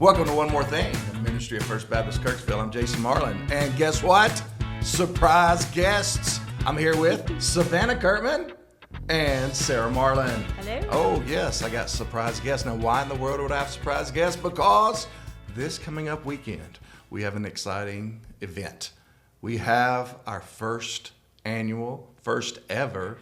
Welcome to One More Thing, the ministry of First Baptist Kirksville. I'm Jason Marlin, and guess what? Surprise guests. I'm here with Savanna Curtman and Sarah Marlin. Hello. Oh, yes, I got surprise guests. Now, why in the world would I have surprise guests? Because this coming up weekend, we have an exciting event. We have our first ever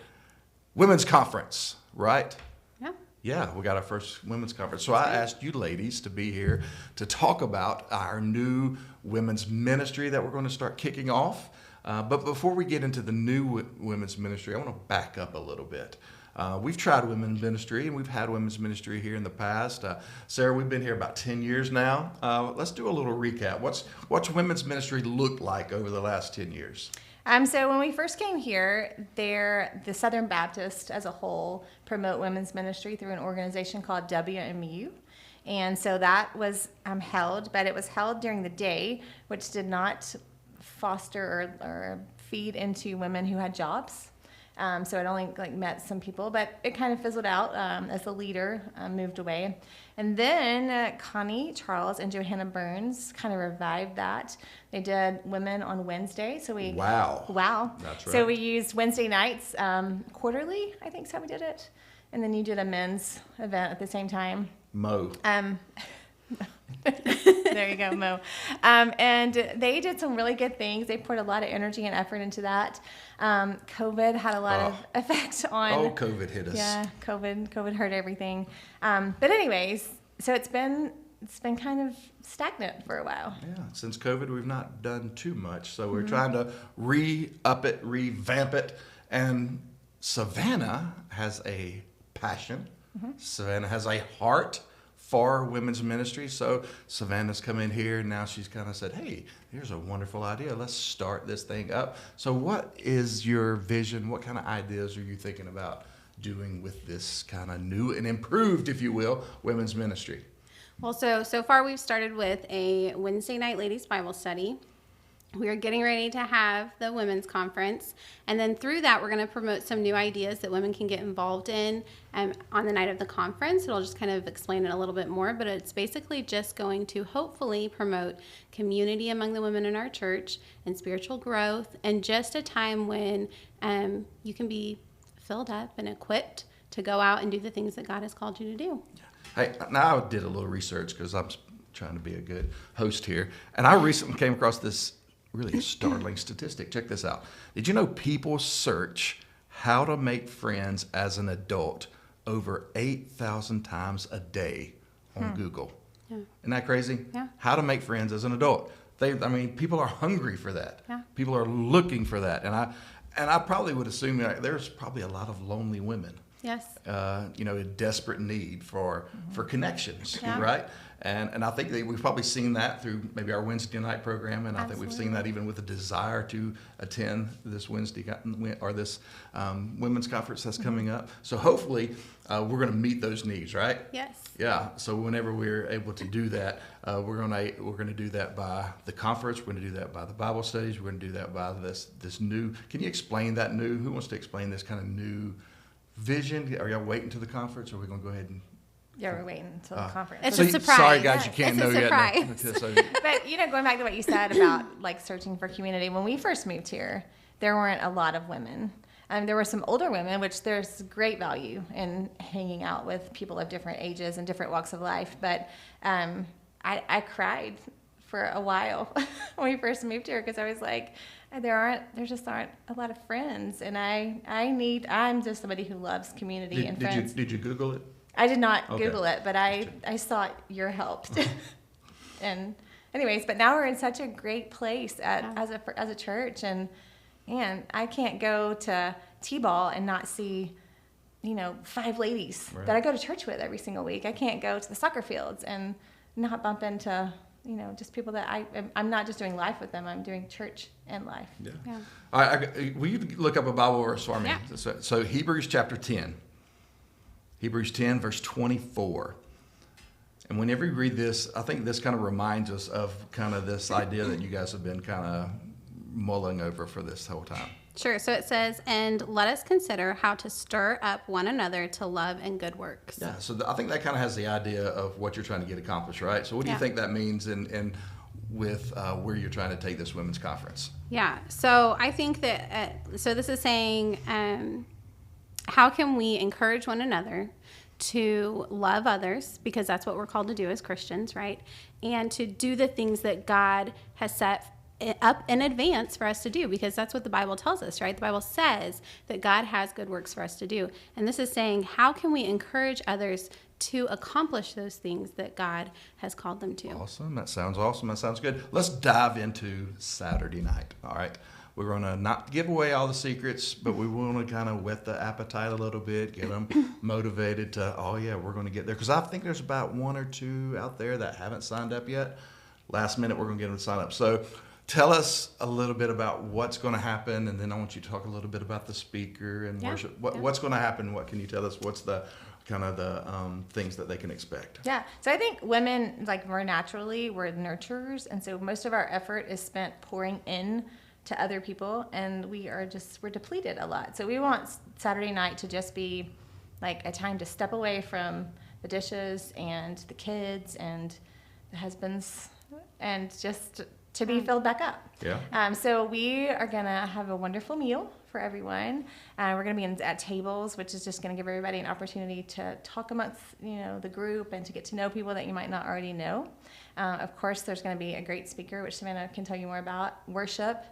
women's conference, right? Yeah. Yeah, we got our first women's conference. So I asked you ladies to be here to talk about our new women's ministry that we're going to start kicking off. But before we get into the new women's ministry, I want to back up a little bit. We've tried women's ministry, and we've had women's ministry here in the past. Sarah, we've been here about 10 years now. Let's do a little recap. What's women's ministry looked like over the last 10 years? So when we first came here, the Southern Baptist as a whole promote women's ministry through an organization called WMU. And so that was held, but it was held during the day, which did not foster or feed into women who had jobs. So it only met some people, but it kind of fizzled out as the leader moved away. And then Connie Charles and Johanna Burns kind of revived that. They did women on Wednesday. So Wow. That's right. So we used Wednesday nights quarterly, I think is how we did it. And then you did a men's event at the same time. Mo. There you go, Mo. And they did some really good things. They poured a lot of energy and effort into that. COVID had a lot of effect on. Oh, COVID hit us. Yeah, COVID hurt everything. But anyways, so it's been kind of stagnant for a while. Yeah, since COVID, we've not done too much. So we're trying to re-up it, revamp it. And Savanna has a passion. Savanna has a heart for women's ministry. So Savanna's come in here, and now she's kind of said, hey, here's a wonderful idea. Let's start this thing up. So what is your vision? What kind of ideas are you thinking about doing with this kind of new and improved, if you will, women's ministry? Well, so far we've started with a Wednesday night ladies Bible study. We are getting ready to have the women's conference, and then through that we're going to promote some new ideas that women can get involved in on the night of the conference. It'll just kind of explain it a little bit more, but it's basically just going to hopefully promote community among the women in our church and spiritual growth, and just a time when you can be filled up and equipped to go out and do the things that God has called you to do. Hey, now I did a little research because I'm trying to be a good host here, and I recently came across this really startling statistic. Check this out. Did you know people search how to make friends as an adult over 8,000 times a day on Google? Yeah. Isn't that crazy? Yeah. How to make friends as an adult. People are hungry for that. Yeah. People are looking for that. And I probably would assume that there's probably a lot of lonely women. Yes. In desperate need for connections, Yeah. right? And I think that we've probably seen that through maybe our Wednesday night program, and I think we've seen that even with a desire to attend this Wednesday or this women's conference that's coming up. So hopefully we're going to meet those needs, right? Yes. Yeah. So whenever we're able to do that, we're going to do that by the conference. We're going to do that by the Bible studies. We're going to do that by this new. Can you explain that new? Who wants to explain this kind of new vision? Are y'all waiting to the conference, or are we going to go ahead and? Yeah, we're waiting until the conference. It's a surprise. Sorry, guys, you can't It's a know yet. surprise. No. But, going back to what you said about searching for community, when we first moved here, there weren't a lot of women. There were some older women, which there's great value in hanging out with people of different ages and different walks of life. But I cried for a while when we first moved here because I was like, there just aren't a lot of friends, and I'm just somebody who loves community and friends. Did you Google it? I did not Google it, but I sought your help. And anyways, but now we're in such a great place as a church, and I can't go to T-ball and not see 5 ladies that I go to church with every single week. I can't go to the soccer fields and not bump into just people that I'm not just doing life with them. I'm doing church and life. Yeah. Yeah. All right, will you look up a Bible verse for me? Yeah. So Hebrews chapter 10. Hebrews 10, verse 24. And whenever you read this, I think this kind of reminds us of kind of this idea that you guys have been kind of mulling over for this whole time? Sure. So it says, and let us consider how to stir up one another to love and good works. Yeah, so I think that kind of has the idea of what you're trying to get accomplished, right? So what do you think that means with where you're trying to take this women's conference? Yeah. So I think that, so this is saying, how can we encourage one another to love others, because that's what we're called to do as Christians, right? And to do the things that God has set up in advance for us to do, because that's what the Bible tells us, right? The Bible says that God has good works for us to do. And this is saying, how can we encourage others to accomplish those things that God has called them to? Awesome. That sounds awesome. That sounds good. Let's dive into Saturday night. All right. We're going to not give away all the secrets, but we want to kind of whet the appetite a little bit, get them motivated to, oh, yeah, we're going to get there. Because I think there's about one or two out there that haven't signed up yet. Last minute, we're going to get them to sign up. So tell us a little bit about what's going to happen, and then I want you to talk a little bit about the speaker and worship. What's going to happen? What can you tell us? What's the kind of the things that they can expect? Yeah. So I think women, like, we're nurturers, and so most of our effort is spent pouring in to other people, and we're depleted a lot. So we want Saturday night to just be like a time to step away from the dishes and the kids and the husbands, and just to be filled back up. Yeah. So we are gonna have a wonderful meal for everyone. We're gonna be at tables, which is just gonna give everybody an opportunity to talk amongst the group and to get to know people that you might not already know. Of course, there's gonna be a great speaker, which Savanna can tell you more about. Worship.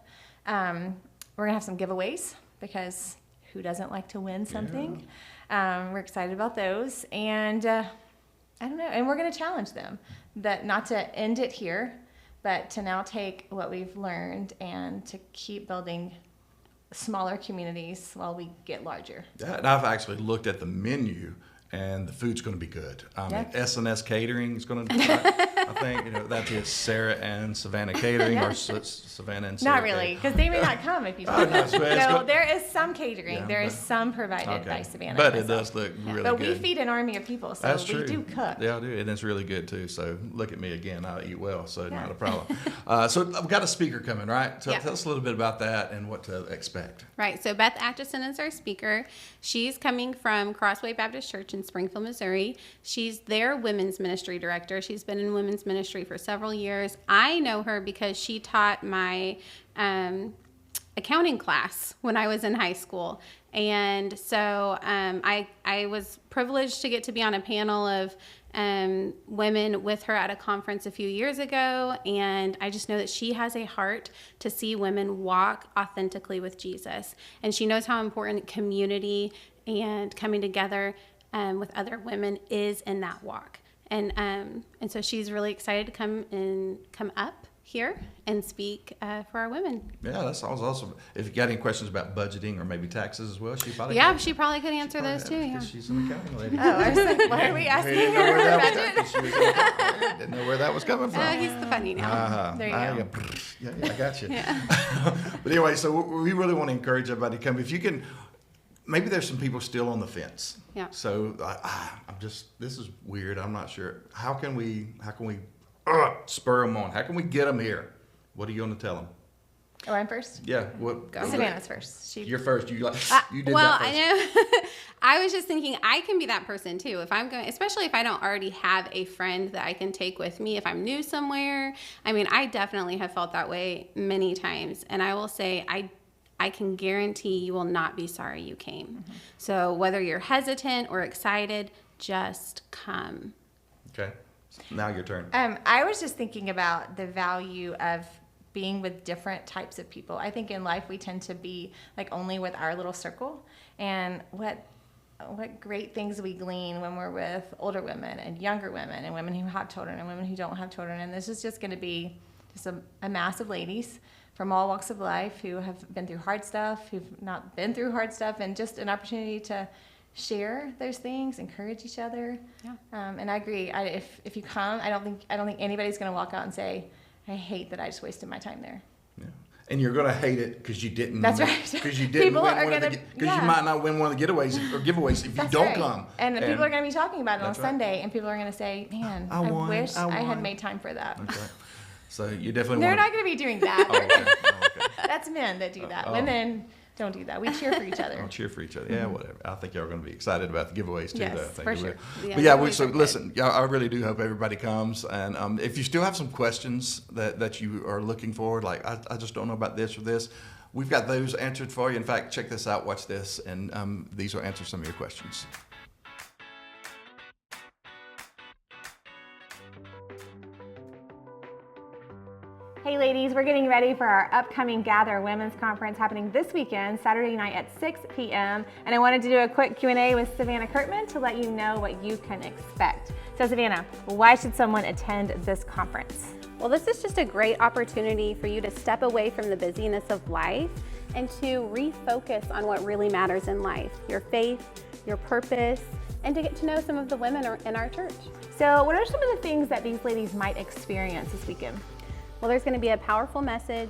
We're gonna have some giveaways, because who doesn't like to win something? Yeah. We're excited about those, and I don't know. And we're gonna challenge them that not to end it here, but to now take what we've learned and to keep building smaller communities while we get larger. Yeah, and I've actually looked at the menu, and the food's going to be good. S&S Catering is going to do that. I think, that is Sarah and Savanna Catering, or Savanna and Sarah. Not really, because they may not come if you don't. No, there is some catering. There is some provided by Savanna. But it does look really good. But we feed an army of people, so That's true. We do cook. Yeah, I do, and it's really good too. So look at me again. I eat well, so not a problem. So we've got a speaker coming, right? So tell us a little bit about that and what to expect. Right. So Beth Atchison is our speaker. She's coming from Crossway Baptist Church in Springfield, Missouri. She's their women's ministry director. She's been in women's ministry for several years. I know her because she taught my accounting class when I was in high school. And so I was privileged to get to be on a panel of women with her at a conference a few years ago. And I just know that she has a heart to see women walk authentically with Jesus. And she knows how important community and coming together with other women is in that walk. And so she's really excited to come up here and speak for our women. Yeah, that sounds awesome. If you got any questions about budgeting or maybe taxes as well, she probably could answer those too. Yeah, she's an accounting lady. Oh, I was like, why are we asking her about budget? Didn't know where that was coming from. He's the funny now. There you go. Yeah, I got you. But anyway, so we really want to encourage everybody to come. If you can. Maybe there's some people still on the fence. Yeah. So this is weird. I'm not sure. How can we spur them on? How can we get them here? What are you going to tell them? Oh, I'm first? Yeah. Savannah's first. You're first. You did that first. I know. I was just thinking I can be that person too. If I'm going, especially if I don't already have a friend that I can take with me if I'm new somewhere. I mean, I definitely have felt that way many times. And I will say I can guarantee you will not be sorry you came. Mm-hmm. So whether you're hesitant or excited, just come. Okay. Now your turn. I was just thinking about the value of being with different types of people. I think in life we tend to be like only with our little circle, and what great things we glean when we're with older women and younger women and women who have children and women who don't have children. And this is just going to be just a mass of ladies from all walks of life who have been through hard stuff, who've not been through hard stuff, and just an opportunity to share those things, encourage each other. Yeah. And I agree. If you come, I don't think anybody's going to walk out and say, "I hate that I just wasted my time there." Yeah. And you're going to hate it because you didn't. That's right. Because you didn't because you might not win one of the getaways or giveaways if you don't come. And people are going to be talking about it on Sunday, and people are going to say, "Man, I wish I had made time for that." Okay. So you definitely They're not going to be doing that. Okay. That's men that do that. Women don't do that. We cheer for each other. I'll cheer for each other. Yeah, whatever. I think y'all are going to be excited about the giveaways too. Yes, though. I think for you sure. will. Yeah, But yeah, giveaways so are good. listen, yeah, I really do hope everybody comes. And if you still have some questions that you are looking for, like I just don't know about this or this, we've got those answered for you. In fact, check this out. Watch this, and these will answer some of your questions. Hey ladies, we're getting ready for our upcoming Gather Women's Conference happening this weekend, Saturday night at 6 p.m. And I wanted to do a quick Q&A with Savanna Curtman to let you know what you can expect. So Savanna, why should someone attend this conference? Well, this is just a great opportunity for you to step away from the busyness of life and to refocus on what really matters in life, your faith, your purpose, and to get to know some of the women in our church. So what are some of the things that these ladies might experience this weekend? Well, there's going to be a powerful message,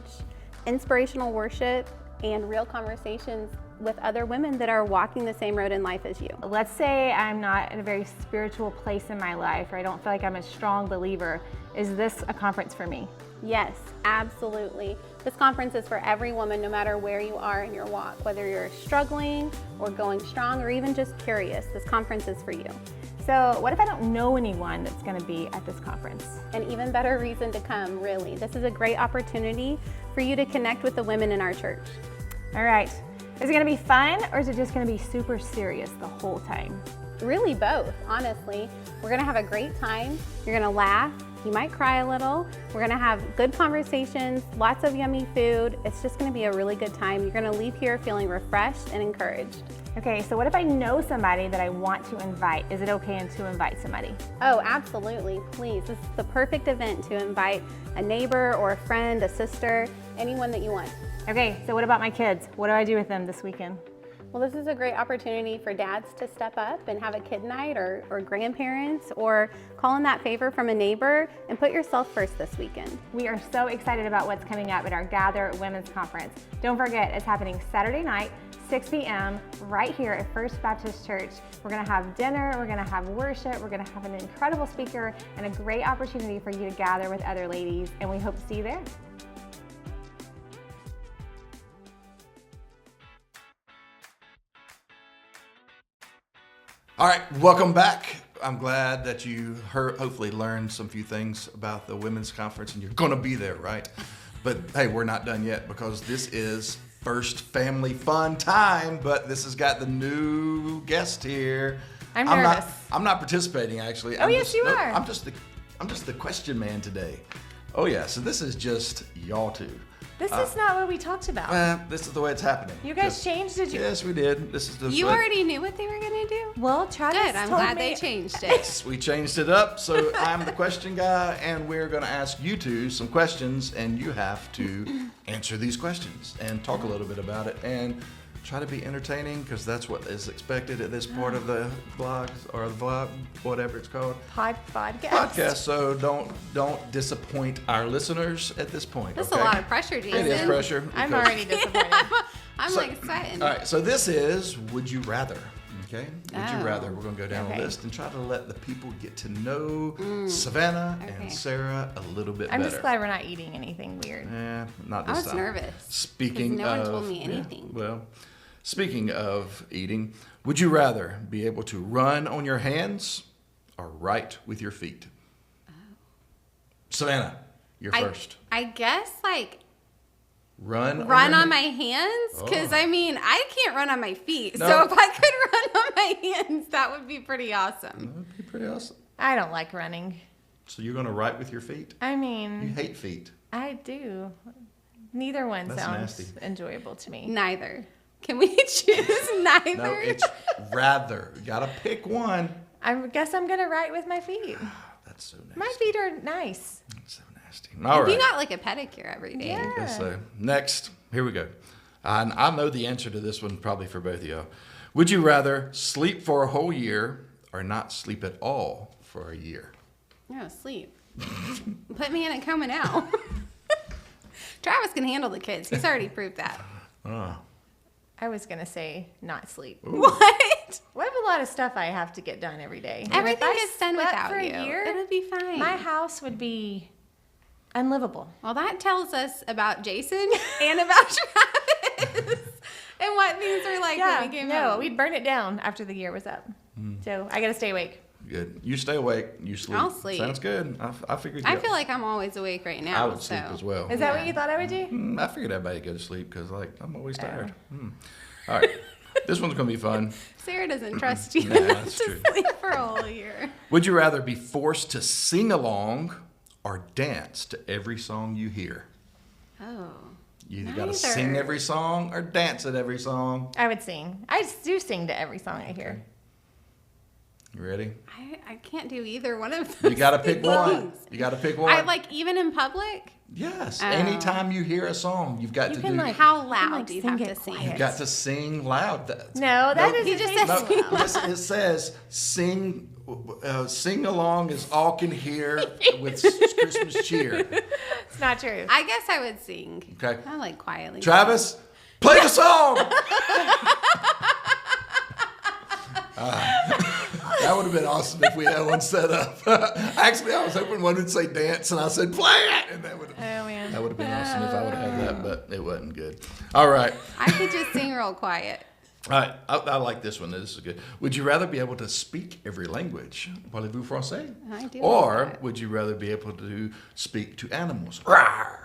inspirational worship, and real conversations with other women that are walking the same road in life as you. Let's say I'm not in a very spiritual place in my life, or I don't feel like I'm a strong believer. Is this a conference for me? Yes, absolutely. This conference is for every woman, no matter where you are in your walk, whether you're struggling or going strong or even just curious. This conference is for you. So what if I don't know anyone that's going to be at this conference? An even better reason to come, really. This is a great opportunity for you to connect with the women in our church. All right. Is it going to be fun, or is it just going to be super serious the whole time? Really both, honestly. We're gonna have a great time. You're gonna laugh. You might cry a little. We're gonna have good conversations, lots of yummy food. It's just gonna be a really good time. You're gonna leave here feeling refreshed and encouraged. Okay, so what if I know somebody that I want to invite? Is it okay to invite somebody? Oh, absolutely, please. This is the perfect event to invite a neighbor or a friend, a sister, anyone that you want. Okay, so what about my kids? What do I do with them this weekend? Well, this is a great opportunity for dads to step up and have a kid night or grandparents, or call in that favor from a neighbor and put yourself first this weekend. We are so excited about what's coming up at our Gather Women's Conference. Don't forget, it's happening Saturday night, 6 p.m. right here at First Baptist Church. We're gonna have dinner, we're gonna have worship, we're gonna have an incredible speaker, and a great opportunity for you to gather with other ladies, and we hope to see you there. All right, welcome back. I'm glad that you hopefully learned some few things about the women's conference, and you're going to be there, right? But hey, we're not done yet, because this is first family fun time, but this has got the new guest here. I'm nervous. I'm not participating, actually. Yes, you are. I'm just the question man today. Oh yeah, so this is just y'all two. This is not what we talked about. This is the way it's happening. You guys changed, did you? Yes, we did. This is the You already knew what they were gonna do? Well, Travis Good, I'm told glad me. they changed it. Yes, we changed it up. So I'm the question guy, and we're going to ask you two some questions, and you have to answer these questions and talk a little bit about it and try to be entertaining, because that's what is expected at this part of the blog or the vlog, whatever it's called. Podcast. So don't disappoint our listeners at this point. That's okay? a lot of pressure, Jason. It is pressure. I'm because- already disappointed. I'm So- like sweating. All right, so this is Would You Rather. Okay? Would you Oh. rather? We're going to go down Okay. a list and try to let the people get to know Savanna Okay. and Sarah a little bit I'm better. just glad we're not eating anything weird. Not I this was time. nervous. Speaking 'cause no one of, told me yeah, anything. well, speaking of eating, would you rather be able to run on your hands or write with your feet? Savannah, you're first. I guess like Run on your my hands, because Oh. I mean I can't run on my feet. No. So if I could run on my hands, that would be pretty awesome. That'd be pretty awesome. I don't like running. So you're going to write with your feet? I You mean, hate feet. I do. Neither one That's sounds nasty. enjoyable to me. Neither. Can we choose neither? No, it's rather. You got to pick one. I guess I'm gonna write with my feet. That's so nasty. My feet are nice. That's so nasty. All right. You got like a pedicure every day. Yeah. I guess so. Next, here we go. I know the answer to this one probably for both of y'all. Would you rather sleep for a whole year or not sleep at all for a year? No, sleep. Put me in a coma now. Travis can handle the kids. He's already proved that. Oh. I was gonna say not sleep. What? Well, I have a lot of stuff I have to get done every day. And if Everything I gets done slept without for a you. year, It'll be fine. my house would be unlivable. Well, that tells us about Jason and about Travis and what things are like when we came home. we'd burn it down after the year was up. So I got to stay awake. Good. You stay awake. You sleep. I'll sleep. Sounds good. I figured. I feel like I'm always awake right now. I would sleep as well. Is that what you thought I would do? I figured everybody go to sleep because I'm always tired. All right. This one's gonna be fun. Sarah doesn't trust you Nah, enough that's to true. sleep for a whole year. Would you rather be forced to sing along or dance to every song you hear? Oh. You either got to Neither. sing every song or dance at every song. I would sing. I do sing to every song I hear. You ready? I can't do either one of those. You got to pick one. things. You got to pick one. I like even in public. Yes. Oh. Anytime you hear a song, you've got You to can, do. like, How You loud like do you sing have it to sing? quiet. You've got to sing loud. No, that Nope. is He just said no, sing Listen, it says sing along as all can hear with Christmas cheer. It's not true. I guess I would sing. Okay. I like quietly. Travis, play the song. That would have been awesome if we had one set up. Actually, I was hoping one would say dance, and I said play it, and that would man. have been awesome if I would have had that, but it wasn't good. All right. I could just sing real quiet. All right, I like this one. This is good. Would you rather be able to speak every language? Parlez-vous français? I do Or like that. would you rather be able to speak to animals? Rawr!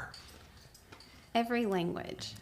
Every language.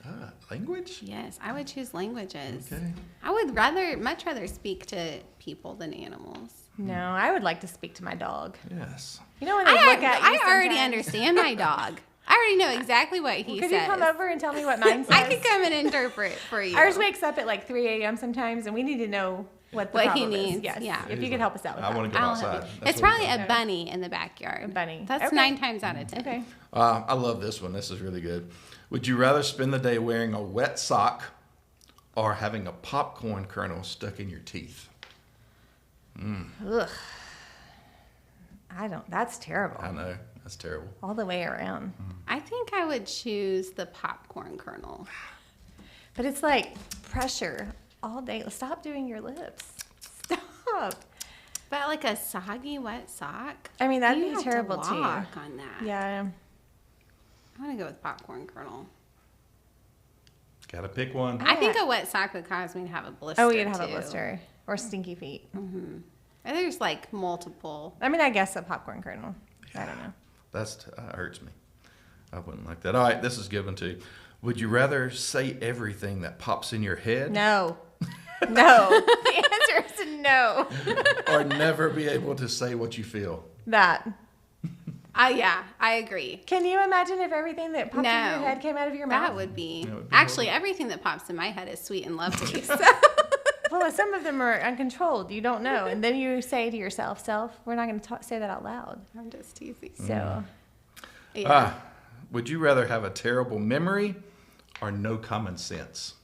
Language? Yes, I would choose languages. Okay. I would much rather speak to people than animals. No, I would like to speak to my dog. Yes. You know when they look at you I already sometimes? understand my dog. I already know exactly what he Could says. you come over and tell me what mine says? I could come and interpret for you. Ours wakes up at like 3 a.m. sometimes, and we need to know what the What he problem is. needs, Yes. yeah. If you could help us out with I that. want to go I'll help outside. you. That's It's what probably we a got. bunny in the backyard. A bunny. That's Okay. 9 times out of 10. Okay. I love this one. This is really good. Would you rather spend the day wearing a wet sock or having a popcorn kernel stuck in your teeth? Ugh. That's terrible. I know. That's terrible. All the way around. I think I would choose the popcorn kernel. But it's like pressure all day. Stop doing your lips. Stop. But like a soggy wet sock. I mean, that'd you be have to terrible too. walk on that. Yeah. I'm gonna go with popcorn kernel. Got to pick one. I think a wet sock would cause me to have a blister. Oh, you'd have a too. blister. Or stinky feet. And there's like multiple. I mean, I guess a popcorn kernel. I don't know. That hurts me. I wouldn't like that. All right, this is given to you. Would you rather say everything that pops in your head No. No. The answer is no. or never be able to say what you feel? That. Yeah, I agree. Can you imagine if everything that popped in your No. head came out of your mouth? That would be. That would be Actually, everything that pops in my head is sweet and lovely. So. Well, some of them are uncontrolled. You don't know. And then you say to yourself, we're not going to say that out loud. I'm just teasing. So, Yeah. Would you rather have a terrible memory or no common sense?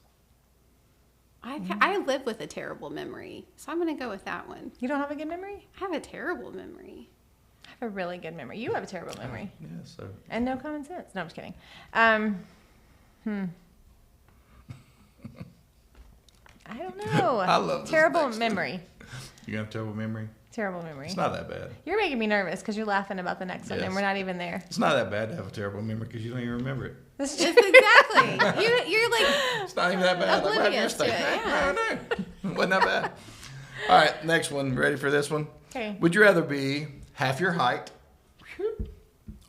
I live with a terrible memory, so I'm going to go with that one. you don't have a good memory? I have a terrible memory. I have a really good memory. You have a terrible memory. Yeah, so And no common sense. No, I'm just kidding. I don't know. I love this terrible next one. memory. you have terrible memory? Terrible memory. It's not that bad. You're making me nervous because you're laughing about the next one, Yes. and we're not even there. It's not that bad to have a terrible memory because you don't even remember it. This is It's exactly. You're like, It's not even that bad. Like, what happened Oblivious to yesterday? it, yeah. No. Wasn't that bad. All right, next one. Ready for this one? okay. Would you rather be half your height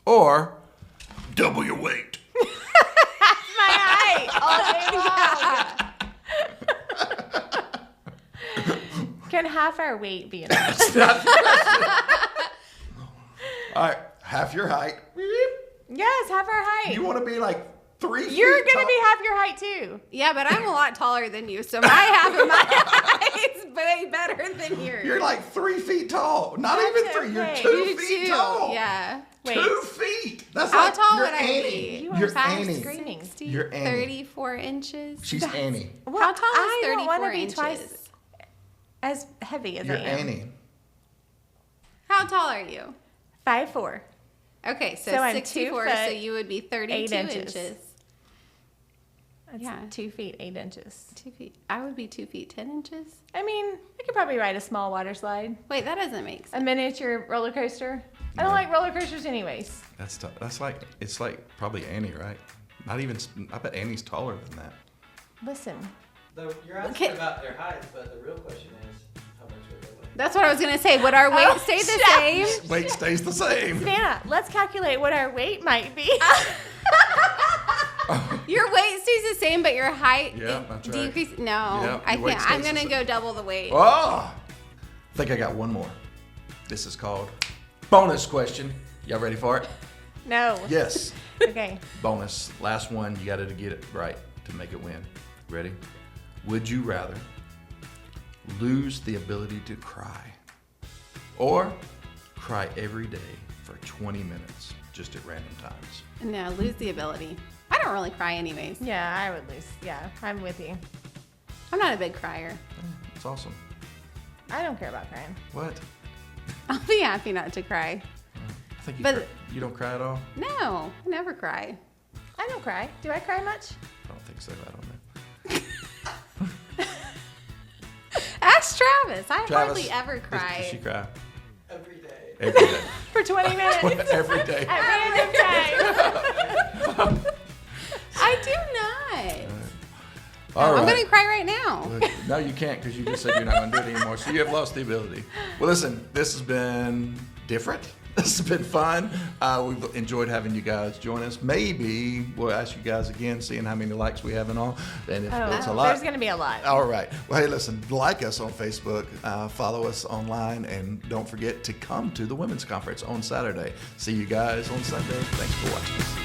or double your weight? My height all day long. Can half our weight be enough? All right, half your height. Yes, half our height. You want to be like 3 feet You're tall. gonna be half your height too. yeah, but I'm a lot taller than you, so my half of my height is way better than yours. You're like 3 feet tall. Not That's even 3. You're okay. 2 You feet too. tall. Yeah. Wait. 2 feet. That's How like tall you're would I Annie. be? You are You're fast Annie. screaming. 60, You're Annie. 34 inches. She's Annie. Well, How tall is I don't 34 wanna be inches? twice as heavy as You're I am. Annie. How tall are you? 5'4". Okay, so, So I'm 64, 2 so foot, you would be 32 8 inches. inches. That's Yeah. 2 feet 8 inches. 2 feet. I would be 2 feet 10 inches. I mean, I could probably ride a small water slide, Wait, that doesn't make a sense. miniature roller coaster. I don't like roller coasters anyways. That's like, it's like probably Annie, right? Not even, I bet Annie's taller than that. Listen. You're asking about their height, but the real question is how much would they weigh? That's what I was going to say. Would our weight stay the same? Weight stays the same. Savannah, let's calculate what our weight might be. Your weight stays the same, but your height Yeah, that's right. decreases. No, Yeah, I your weight can't. I'm stays the going to same. go double the weight. Oh, I think I got one more. This is called bonus question. Y'all ready for it? No. Yes. Okay. Bonus. Last one. You got to get it right to make it win. Ready? Would you rather lose the ability to cry or cry every day for 20 minutes just at random times? No, lose the ability. I don't really cry anyways. Yeah, I would lose. Yeah, I'm with you. I'm not a big crier. It's awesome. I don't care about crying. What? I'll be happy not to cry. I think But- you don't cry at all? No, I never cry. I don't cry. Do I cry much? I don't think so. I don't know. Ask Travis. I Travis, hardly ever Does cry. she cry? Every day. Every day. For 20 minutes? Every day. At random times. I do not. All right. I'm going to cry right now. No, you can't because you just said you're not going to do it anymore. So you have lost the ability. Well, listen, this has been different. This has been fun. We've enjoyed having you guys join us. Maybe we'll ask you guys again, seeing how many likes we have and all. And if it's a lot. There's going to be a lot. All right. Well, hey, listen, like us on Facebook, follow us online, and don't forget to come to the Women's Conference on Saturday. See you guys on Sunday. Thanks for watching us.